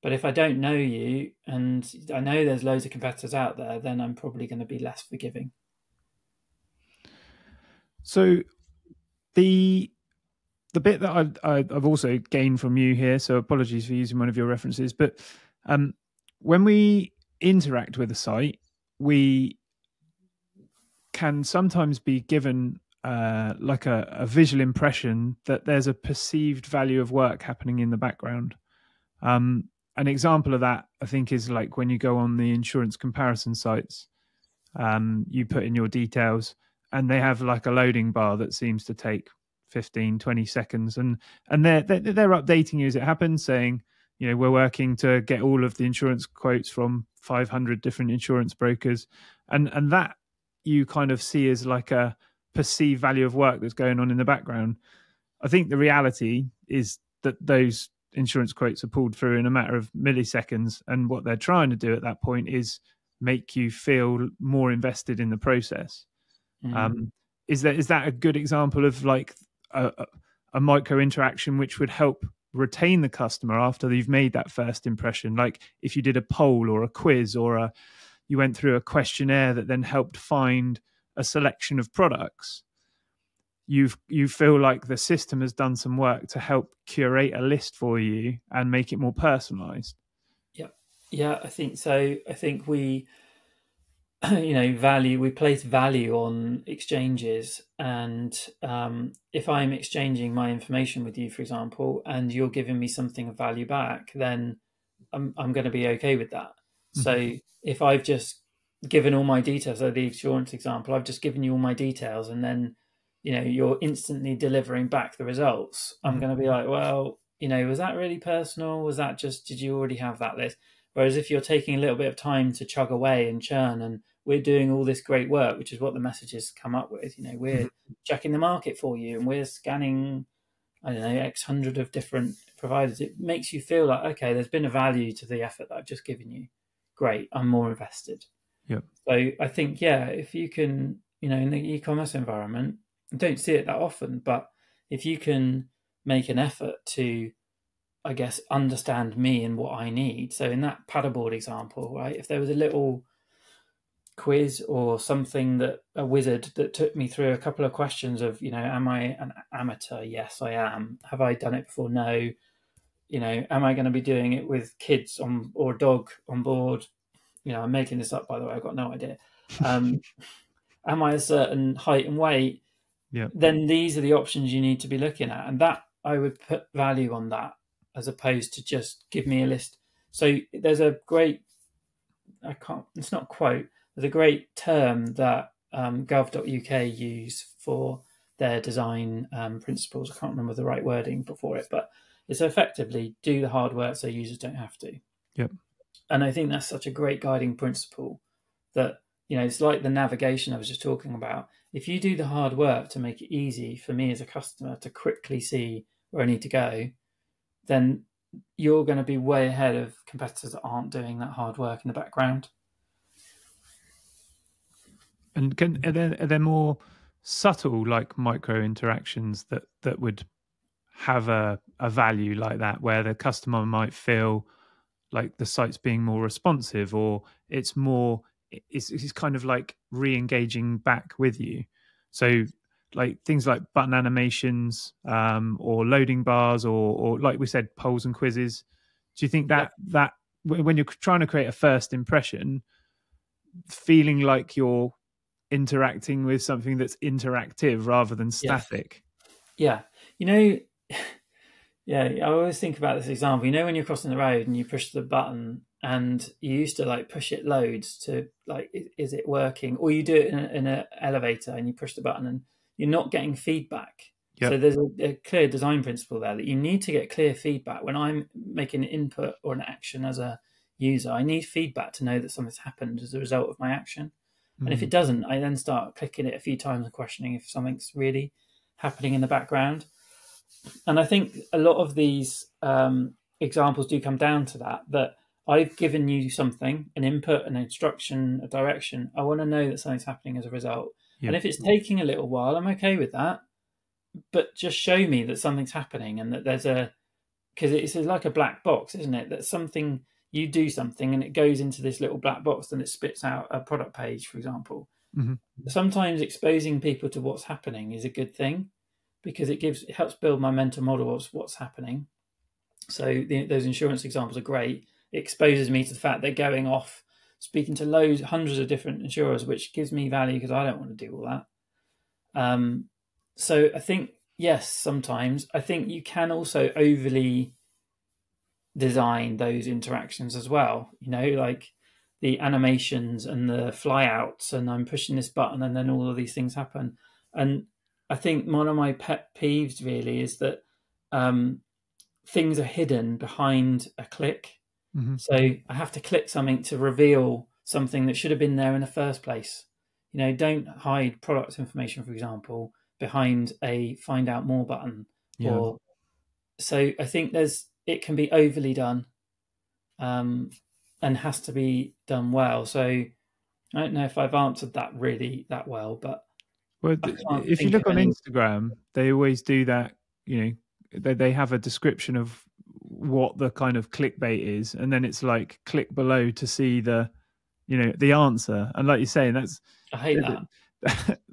But if I don't know you and I know there's loads of competitors out there, then I'm probably going to be less forgiving. So the bit that I've also gained from you here, so apologies for using one of your references, but when we interact with a site, we can sometimes be given like a visual impression that there's a perceived value of work happening in the background. An example of that, I think, is like when you go on the insurance comparison sites, you put in your details and they have like a loading bar that seems to take 15, 20 seconds. And they're updating you as it happens, saying, we're working to get all of the insurance quotes from 500 different insurance brokers. And that you kind of see as like a perceived value of work that's going on in the background. I think the reality is that those insurance quotes are pulled through in a matter of milliseconds. And what they're trying to do at that point is make you feel more invested in the process. Mm. Is that a good example of like a micro interaction which would help retain the customer after you've made that first impression? Like if you did a poll or a quiz or you went through a questionnaire that then helped find a selection of products, you feel like the system has done some work to help curate a list for you and make it more personalized. Yeah, I think so. I think we we place value on exchanges, and if I'm exchanging my information with you, for example, and you're giving me something of value back, then I'm going to be okay with that. Mm-hmm. So if I've just given all my details, so the insurance example, I've just given you all my details, and then you're instantly delivering back the results, I'm going to be like, well, was that really personal? Was that just, did you already have that list? Whereas if you're taking a little bit of time to chug away and churn, and we're doing all this great work, which is what the messages come up with, we're checking the market for you, and we're scanning, I don't know, X hundred of different providers. It makes you feel like, okay, there's been a value to the effort that I've just given you. Great, I'm more invested. Yep. So I think, if you can, in the e-commerce environment, I don't see it that often, but if you can make an effort to, I guess, understand me and what I need. So in that paddleboard example, right, if there was a little quiz or something, that a wizard that took me through a couple of questions of, am I an amateur? Yes, I am. Have I done it before? No. Am I going to be doing it with kids or a dog on board? I'm making this up, by the way. I've got no idea. Am I a certain height and weight? Yeah. Then these are the options you need to be looking at. And that, I would put value on that, as opposed to just give me a list. So there's a great, it's not quote, there's a great term that gov.uk use for their design principles. I can't remember the right wording for it, but it's effectively do the hard work so users don't have to. Yep. And I think that's such a great guiding principle that, it's like the navigation I was just talking about. If you do the hard work to make it easy for me as a customer to quickly see where I need to go, then you're going to be way ahead of competitors that aren't doing that hard work in the background. And are there more subtle, like micro interactions that would have a value like that, where the customer might feel like the site's being more responsive, or it's kind of like re-engaging back with you? So like things like button animations, or loading bars, or like we said, polls and quizzes. Do you think that when you're trying to create a first impression, feeling like you're interacting with something that's interactive rather than static? Yeah. I always think about this example. When you're crossing the road and you push the button, and you used to like push it loads to like, is it working? Or you do it in an elevator and you push the button and you're not getting feedback. Yep. So there's a clear design principle there that you need to get clear feedback. When I'm making an input or an action as a user, I need feedback to know that something's happened as a result of my action. And if it doesn't, I then start clicking it a few times and questioning if something's really happening in the background. And I think a lot of these examples do come down to that I've given you something, an input, an instruction, a direction. I want to know that something's happening as a result. Yep. And if it's taking a little while, I'm okay with that. But just show me that something's happening and that there's a because it's like a black box, isn't it? That something, you do something and it goes into this little black box and it spits out a product page, for example. Mm-hmm. Sometimes exposing people to what's happening is a good thing, because it helps build my mental model of what's happening. So those insurance examples are great. It exposes me to the fact they're going off, speaking to hundreds of different insurers, which gives me value because I don't want to do all that. So I think, yes, sometimes I think you can also overly design those interactions as well. Like the animations and the flyouts, and I'm pushing this button and then all of these things happen. And I think one of my pet peeves really is that things are hidden behind a click. Mm-hmm. So I have to click something to reveal something that should have been there in the first place. Don't hide product information, for example, behind a find out more button. Yeah. So I think it can be overly done, and has to be done well. So I don't know if I've answered that really that well, but if you look on Instagram, they always do that. They have a description of what the kind of clickbait is, and then it's like click below to see the answer. And like you're saying, I hate that.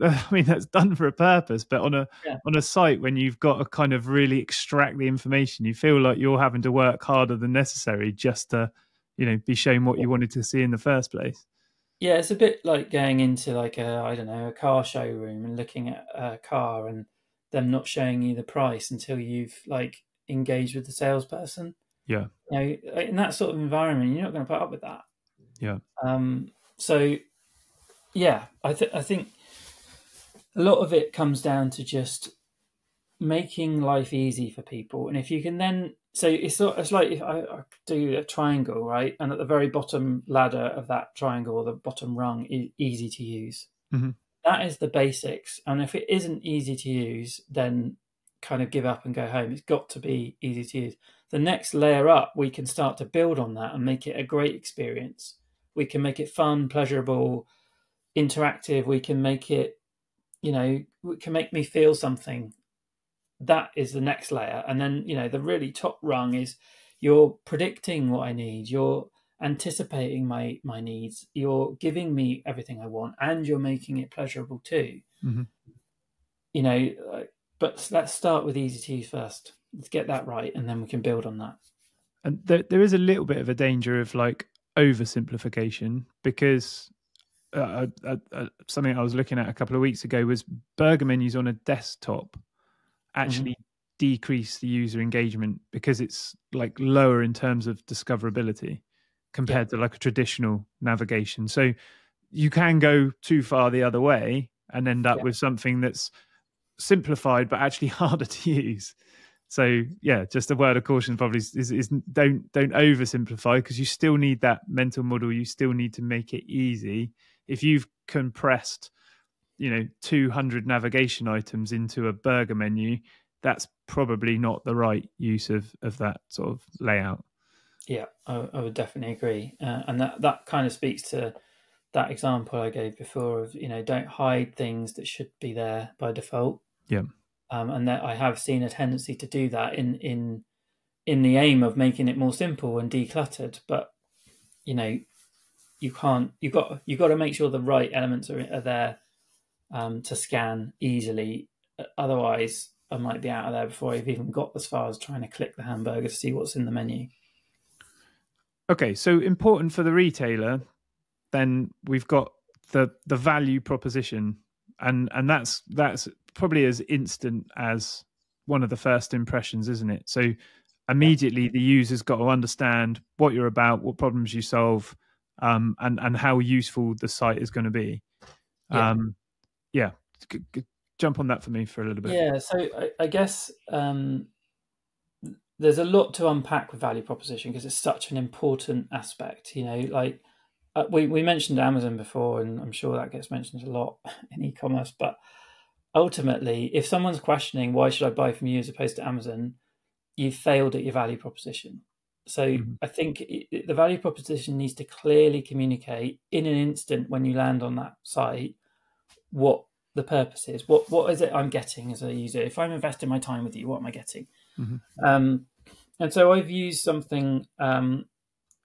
I mean, that's done for a purpose, but on a site when you've got to kind of really extract the information, you feel like you're having to work harder than necessary just to, be shown what you wanted to see in the first place. Yeah, it's a bit like going into like a car showroom and looking at a car and them not showing you the price until you've like engaged with the salesperson. Yeah. In that sort of environment, you're not going to put up with that. Yeah. So yeah, I think a lot of it comes down to just making life easy for people. And if you can then, so it's like if I do a triangle, right? And at the very bottom ladder of that triangle, or the bottom rung, is easy to use. Mm-hmm. That is the basics. And if it isn't easy to use, then kind of give up and go home. It's got to be easy to use. The next layer up, we can start to build on that and make it a great experience. We can make it fun, pleasurable, interactive. We can make it, it can make me feel something. That is the next layer. And then, the really top rung is you're predicting what I need. You're anticipating my needs. You're giving me everything I want, and you're making it pleasurable too. Mm-hmm. But let's start with easy to use first. Let's get that right, and then we can build on that. And there is a little bit of a danger of like oversimplification, because something I was looking at a couple of weeks ago was burger menus on a desktop actually decrease the user engagement because it's like lower in terms of discoverability compared to like a traditional navigation. So you can go too far the other way and end up with something that's simplified but actually harder to use. So yeah, just a word of caution probably is don't oversimplify, because you still need that mental model. You still need to make it easy. If you've compressed 200 navigation items into a burger menu, that's probably not the right use of that sort of layout. Yeah, I would definitely agree. And that kind of speaks to that example I gave before of, don't hide things that should be there by default. Yeah. And that I have seen a tendency to do that in the aim of making it more simple and decluttered. But, you've got to make sure the right elements are there to scan easily. Otherwise, I might be out of there before I've even got as far as trying to click the hamburger to see what's in the menu. Okay, so important for the retailer, then we've got the value proposition, and that's probably as instant as one of the first impressions, isn't it? So immediately the user's got to understand what you're about, what problems you solve, and how useful the site is going to be. Jump on that for me for a little bit. Yeah, so I guess there's a lot to unpack with value proposition because it's such an important aspect. We mentioned Amazon before, and I'm sure that gets mentioned a lot in e-commerce. But ultimately, if someone's questioning why should I buy from you as opposed to Amazon, you've failed at your value proposition. So I think the value proposition needs to clearly communicate in an instant when you land on that site what the purpose is. What is it I'm getting as a user? If I'm investing my time with you, what am I getting? Mm-hmm. And so I've used something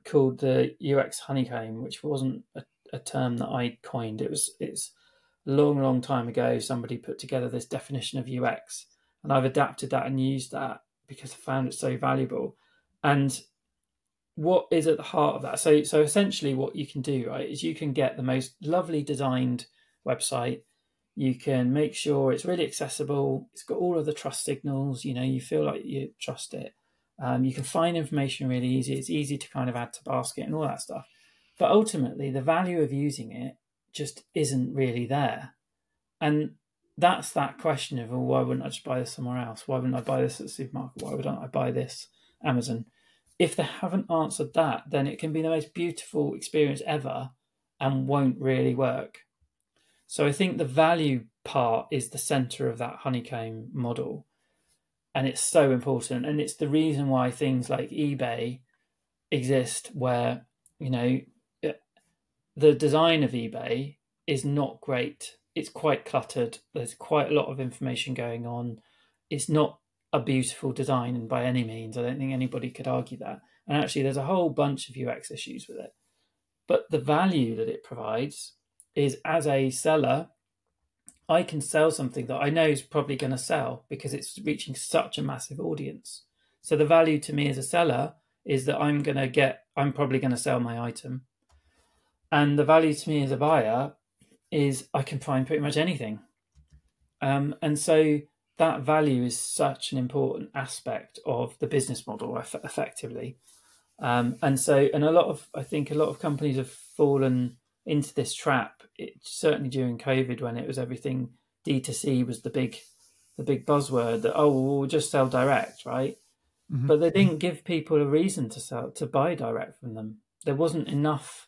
called the UX honeycomb, which wasn't a term that I coined. It's a long time ago. Somebody put together this definition of UX, and I've adapted that and used that because I found it so valuable. And what is at the heart of that? So essentially, what you can do, right, is you can get the most lovely designed website. You can make sure it's really accessible. It's got all of the trust signals. You feel like you trust it. You can find information really easy. It's easy to kind of add to basket and all that stuff. But ultimately, the value of using it just isn't really there. And that's that question of, well, why wouldn't I just buy this somewhere else? Why wouldn't I buy this at the supermarket? Why wouldn't I buy this Amazon? If they haven't answered that, then it can be the most beautiful experience ever and won't really work. So I think the value part is the center of that honeycomb model. And it's so important. And it's the reason why things like eBay exist, where, the design of eBay is not great. It's quite cluttered. There's quite a lot of information going on. It's not a beautiful design by any means. I don't think anybody could argue that. And actually, there's a whole bunch of UX issues with it. But the value that it provides is, as a seller, I can sell something that I know is probably going to sell because it's reaching such a massive audience. So the value to me as a seller is that I'm probably going to sell my item. And the value to me as a buyer is I can find pretty much anything. And so that value is such an important aspect of the business model, effectively. I think a lot of companies have fallen into this trap. Certainly during COVID, when it was everything D2C was the big buzzword that, we'll just sell direct, right? Mm-hmm. But they didn't give people a reason to buy direct from them. There wasn't enough.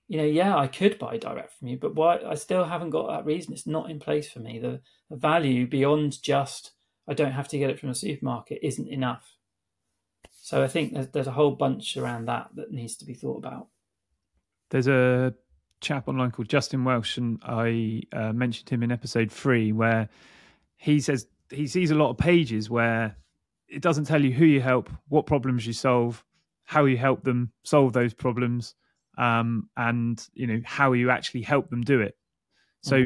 I could buy direct from you, but why? I still haven't got that reason. It's not in place for me. The value beyond just I don't have to get it from a supermarket isn't enough. So I think there's a whole bunch around that needs to be thought about. There's a chap online called Justin Welsh, and I mentioned him in episode 3, where he says he sees a lot of pages where it doesn't tell you who you help, what problems you solve, how you help them solve those problems, and how you actually help them do it. So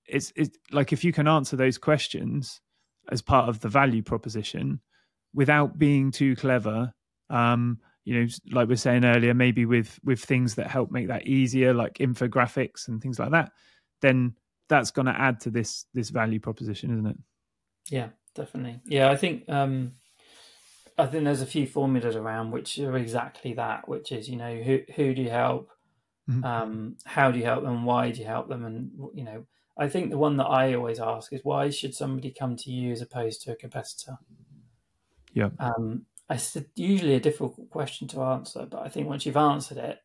it's like, if you can answer those questions as part of the value proposition without being too clever, like we were saying earlier, maybe with things that help make that easier, like infographics and things like that, then that's going to add to this value proposition, isn't it? Yeah, definitely. Yeah, I think there's a few formulas around which are exactly that, which is, who do you help, mm-hmm. How do you help them, why do you help them, and I think the one that I always ask is, why should somebody come to you as opposed to a competitor? Yeah. It's usually a difficult question to answer, but I think once you've answered it,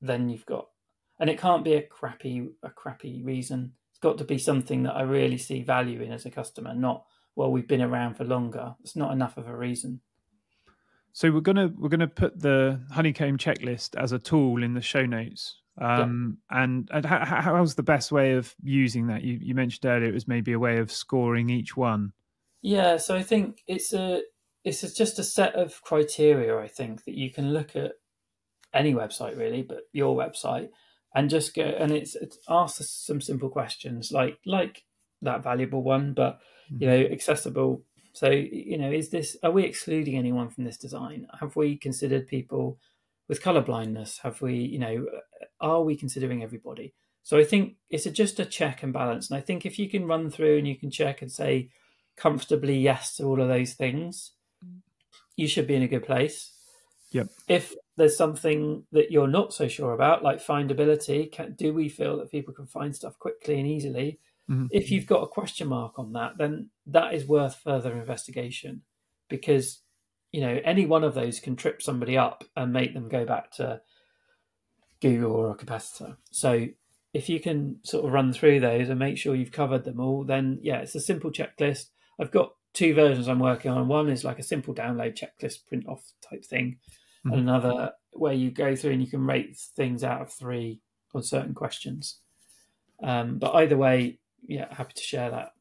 then you've got, and it can't be a crappy reason. It's got to be something that I really see value in as a customer, not, well, we've been around for longer. It's not enough of a reason. So we're gonna put the honeycomb checklist as a tool in the show notes. And how's the best way of using that? You mentioned earlier it was maybe a way of scoring each one. Yeah, so I think it's just a set of criteria, I think, that you can look at any website really, but your website, and just go, and it's ask some simple questions like that valuable one, but accessible. So, are we excluding anyone from this design? Have we considered people with color blindness? Have we, are we considering everybody? So I think it's just a check and balance. And I think if you can run through and you can check and say comfortably yes to all of those things, you should be in a good place. Yep. If there's something that you're not so sure about, like findability, do we feel that people can find stuff quickly and easily? Mm-hmm. If you've got a question mark on that, then that is worth further investigation, because any one of those can trip somebody up and make them go back to Google or a competitor. So if you can sort of run through those and make sure you've covered them all, then it's a simple checklist. I've got 2 versions I'm working on. One is like a simple download checklist print off type thing, mm-hmm. and another where you go through and you can rate things out of 3 on certain questions. But either way, happy to share that.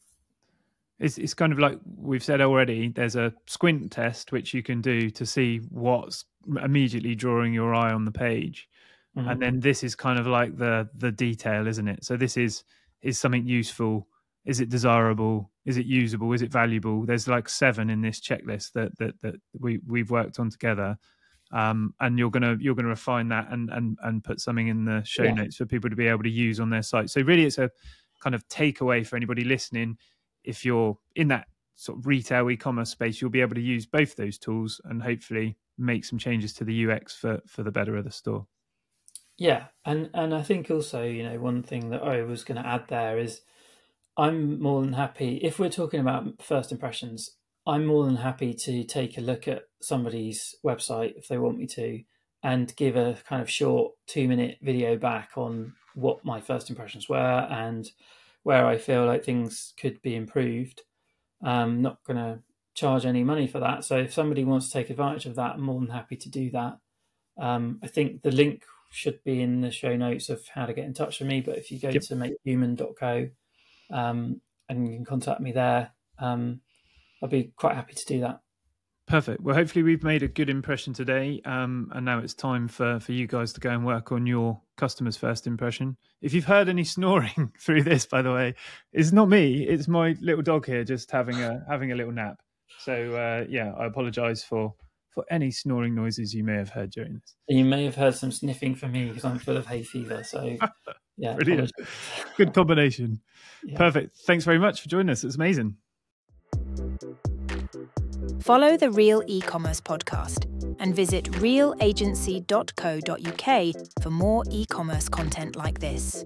It's kind of like we've said already, there's a squint test which you can do to see what's immediately drawing your eye on the page. Mhm. And then this is kind of like the detail, isn't it? So this is something useful. Is it desirable? Is it usable? Is it valuable? There's like 7 in this checklist that we've worked on together. And you're gonna refine that and put something in the show notes for people to be able to use on their site. So really, it's a kind of takeaway for anybody listening. If you're in that sort of retail e-commerce space, you'll be able to use both those tools and hopefully make some changes to the UX for the better of the store. Yeah, and I think also, one thing that I was going to add there is I'm more than happy, if we're talking about first impressions, I'm more than happy to take a look at somebody's website if they want me to, and give a kind of short 2-minute video back on what my first impressions were and where I feel like things could be improved. I'm not going to charge any money for that. So if somebody wants to take advantage of that, I'm more than happy to do that. I think the link should be in the show notes of how to get in touch with me. But if you go to makehuman.co and you can contact me there, I'll be quite happy to do that. Perfect. Well, hopefully we've made a good impression today, and now it's time for you guys to go and work on your customer's first impression. If you've heard any snoring through this, by the way, it's not me. It's my little dog here just having a little nap. So I apologise for any snoring noises you may have heard during this. You may have heard some sniffing from me because I'm full of hay fever. So yeah, brilliant. Good combination. Yeah. Perfect. Thanks very much for joining us. It's amazing. Follow the Real eCommerce podcast and visit realagency.co.uk for more e-commerce content like this.